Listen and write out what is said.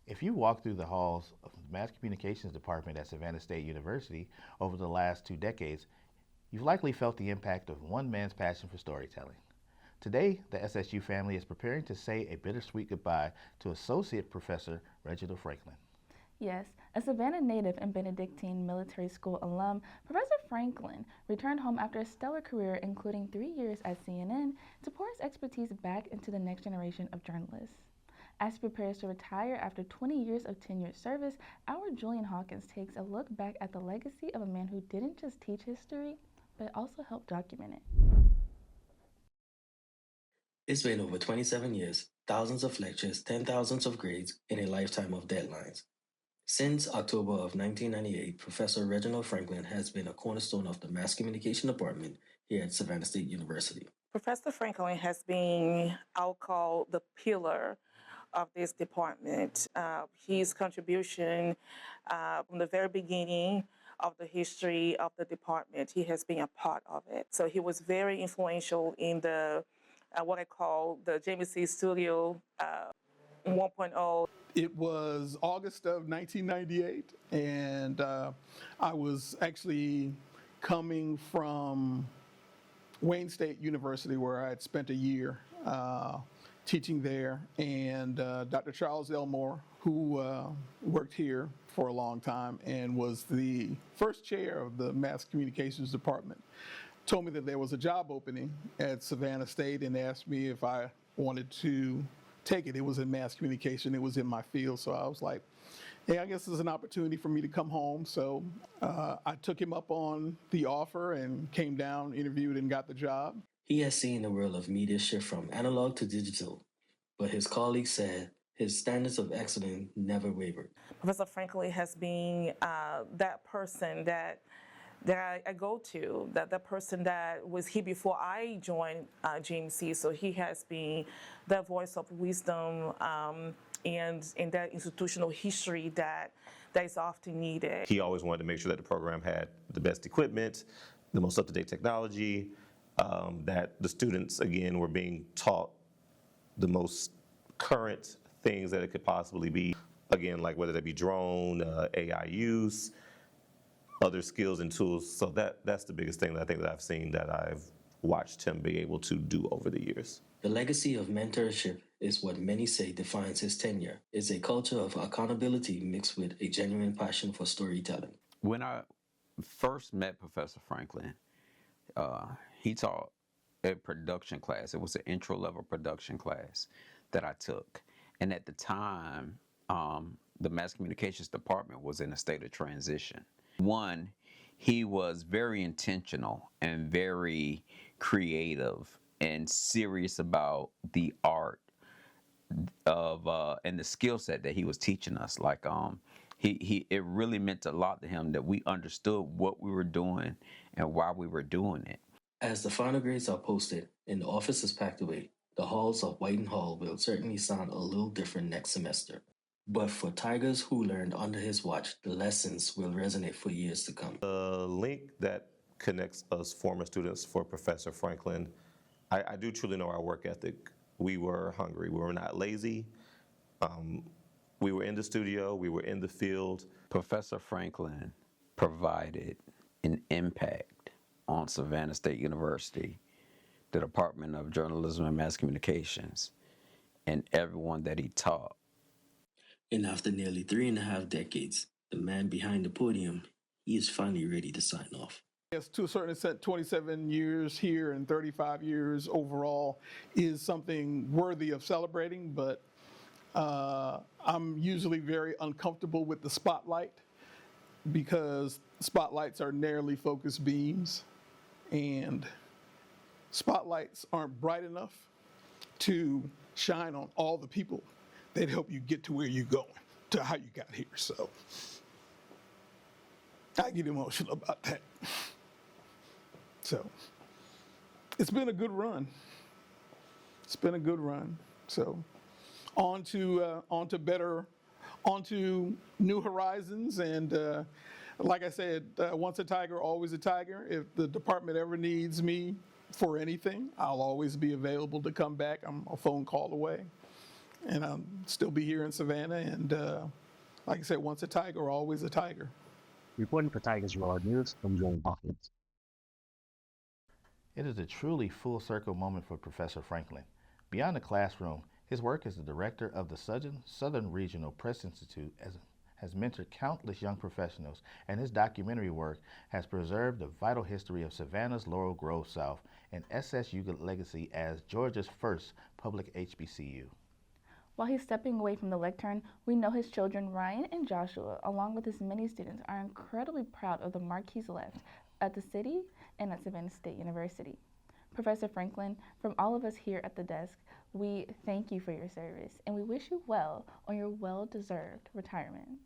If you walk through the halls of the Mass Communications Department at Savannah State University over the last 2 decades, you've likely felt the impact of one man's passion for storytelling. Today, the SSU family is preparing to say a bittersweet goodbye to Associate Professor Reginald Franklin. Yes, a Savannah native and Benedictine military school alum, Professor Franklin returned home after a stellar career, including 3 years at CNN, to pour his expertise back into the next generation of journalists. As he prepares to retire after 20 years of tenured service, our Julian Hawkins takes a look back at the legacy of a man who didn't just teach history, but also helped document it. It's been over 27 years, thousands of lectures, 10,000s of grades, and a lifetime of deadlines. Since October of 1998, Professor Reginald Franklin has been a cornerstone of the Mass Communication Department here at Savannah State University. Professor Franklin has been, I'll call, the pillar of this department. His contribution from the very beginning of the history of the department, he has been a part of it. So he was very influential in the what I call the Jamie C. Studio 1.0. It was August of 1998, and I was actually coming from Wayne State University, where I had spent a year teaching there, and Dr. Charles Elmore, who worked here for a long time and was the first chair of the Mass Communications Department, told me that there was a job opening at Savannah State and asked me if I wanted to take it. It was in mass communication. It was in my field. So I was like, hey, I guess this is an opportunity for me to come home. So I took him up on the offer and came down, interviewed, and got the job. He has seen the world of media shift from analog to digital, but his colleagues said his standards of excellence never wavered. Professor Franklin has been that person that I go to, that person that was here before I joined GMC. So he has been that voice of wisdom and in that institutional history that is often needed. He always wanted to make sure that the program had the best equipment, the most up-to-date technology, that the students, again, were being taught the most current things that it could possibly be. Again, like whether that be drone, AI use, other skills and tools. So that's the biggest thing that I think that I've seen that I've watched him be able to do over the years. The legacy of mentorship is what many say defines his tenure. It's a culture of accountability mixed with a genuine passion for storytelling. When I first met Professor Franklin, he taught a production class. It was an intro-level production class that I took. And at the time, the Mass Communications Department was in a state of transition. One, he was very intentional and very creative and serious about the art of and the skill set that he was teaching us. Like it really meant a lot to him that we understood what we were doing and why we were doing it. As the final grades are posted and the office is packed away, the halls of Whiten Hall will certainly sound a little different next semester. But for Tigers who learned under his watch, the lessons will resonate for years to come. The link that connects us former students for Professor Franklin, I do truly know our work ethic. We were hungry. We were not lazy. We were in the studio. We were in the field. Professor Franklin provided an impact on Savannah State University, the Department of Journalism and Mass Communications, and everyone that he taught. And after nearly 3.5 decades, the man behind the podium, he is finally ready to sign off. Yes, to a certain extent, 27 years here and 35 years overall is something worthy of celebrating, but I'm usually very uncomfortable with the spotlight because spotlights are narrowly focused beams, and spotlights aren't bright enough to shine on all the people that help you get to where you're going, to how you got here. So I get emotional about that. So it's been a good run. It's been a good run. So on to new horizons. And like I said, once a Tiger, always a Tiger. If the department ever needs me for anything, I'll always be available to come back. I'm a phone call away. and I'll still be here in Savannah. And like I said, once a tiger, always a tiger. Reporting for Tigers Raw News, I'm Joel Hawkins. It is a truly full circle moment for Professor Franklin. Beyond the classroom, his work as the director of the Southern Regional Press Institute has mentored countless young professionals, and his documentary work has preserved the vital history of Savannah's Laurel Grove South and SSU legacy as Georgia's first public HBCU. While he's stepping away from the lectern, we know his children, Ryan and Joshua, along with his many students, are incredibly proud of the mark he's left at the city and at Savannah State University. Professor Franklin, from all of us here at the desk, we thank you for your service and we wish you well on your well-deserved retirement.